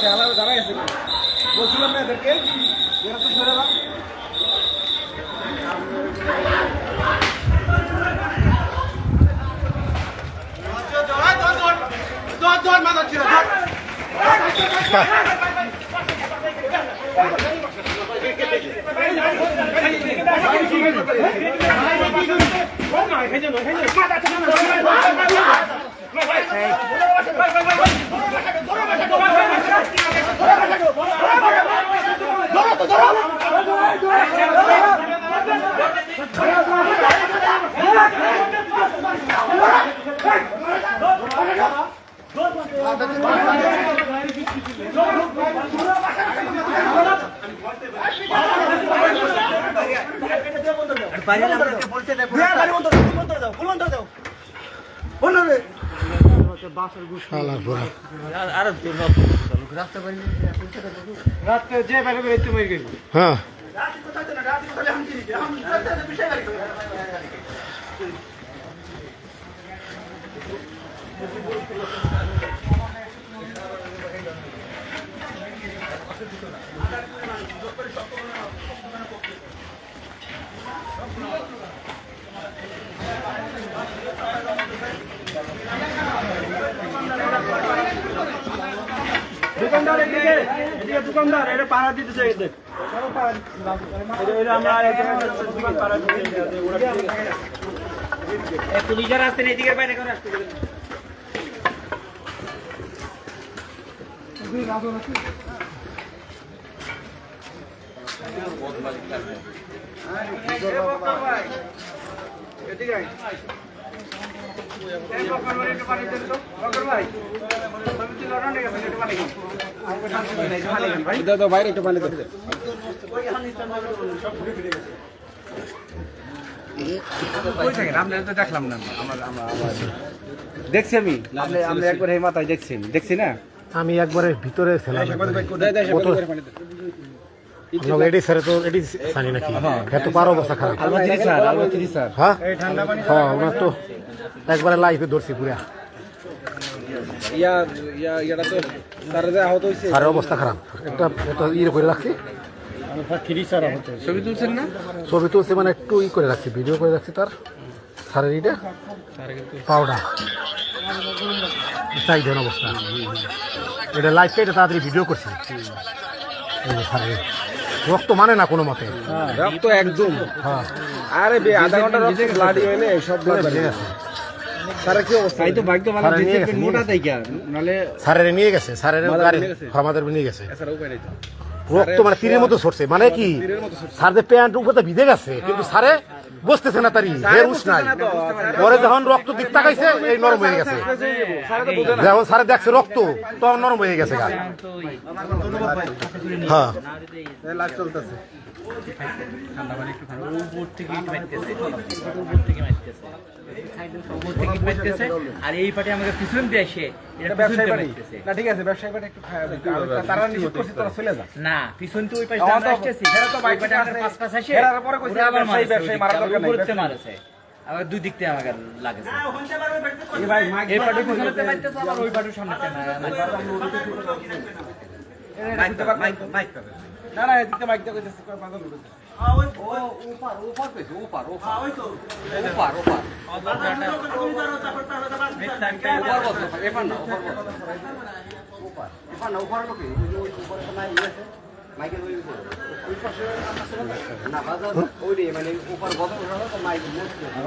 আলাদা দাঁড়াই আছে বলছিলাম না এদেরকে এরা তো সরে দাও দর মাথা ছিল হ্যাঁ दुकानदार एदिके दुकानदार এটা পাড়া দিতে চাই দেখ এটা আমরা দোকান পাড়া দিতে চাই ওরা পুলিশের রাস্তা এদিকে বাইরে করে আসতে এদিকে বাইরে একটু পানি দেখলাম না দেখছি আমি আমরা একবার এই মাথায় দেখছি না আমি একবারে ভিতরে ছিলাম এটি স্যার তো এটি জানি নাকি এত পারো অবস্থা খারাপ হ্যাঁ হ্যাঁ ওনার তো একবারে লাইফে ধরছি পুরা স্যারের অবস্থা খারাপ একটা ইয়ে করে রাখছি ছবি তুলছেন না ছবি তুলছে মানে একটু ই করে রাখছি ভিডিও করে রাখছি তার স্যারের ইটা পাউডার চাই দেন অবস্থা এটা লাইফটা এটা তাড়াতাড়ি ভিডিও করছি স্যারের রক্ত মানে না কোনো মতে রক্ত একদম হ্যাঁ আরে আধা ঘন্টা রক্ত ব্লাড হইলে সব ব্লাড বেরিয়ে গেছে স্যারের কি অবস্থা এই তো ভাগ্য ভালো দিতে মোটা তাই কি নালে স্যারের নিয়ে গেছে স্যারের গাড়ি আমাদের নিয়ে গেছে স্যার উপায় নাই তো রক্ত মানে তীরের মতো ছড়ছে মানে কি স্যার যে প্যান্ট উপরে ভিজে গেছে কিন্তু স্যারে বসতেছে না তারই বেরুস নাই পরে যখন রক্ত দিক তাকাইছে এই নরম হয়ে গেছে যখন স্যারে দেখছে রক্ত তখন নরম হয়ে গেছে গা হ্যাঁ লাইভ চলতেছে আর এই পাটে আমাকে পিছন দিয়ে আসে না ঠিক আছে ব্যবসায়ী পাটে একটু তারা নিষেধ করছে তোরা চলে যা না পিছন তো ওই পাশে আমরা আসতেছি সেটা তো বাইক পাটে আমাদের পাঁচ পাঁচ আসে এর পরে কইছে ব্যবসায়ী মারা দরকার নাই করতে মারছে আবার দুই দিক থেকে আমাকে লাগেছে এই ভাই মাইক এই পাটে পিছনতে মারতেছে আবার ওই পাটে সামনে মাইক না না এদিকে মাইক দা কইতেছে কয় পাগল উঠেছে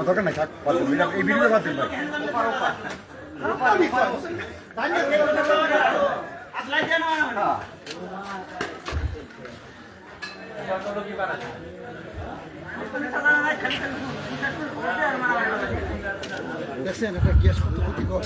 দরকার নাই এই ভিডিও বাদ দিন দেখছেন একটা গ্যাস কত ক্ষতিকর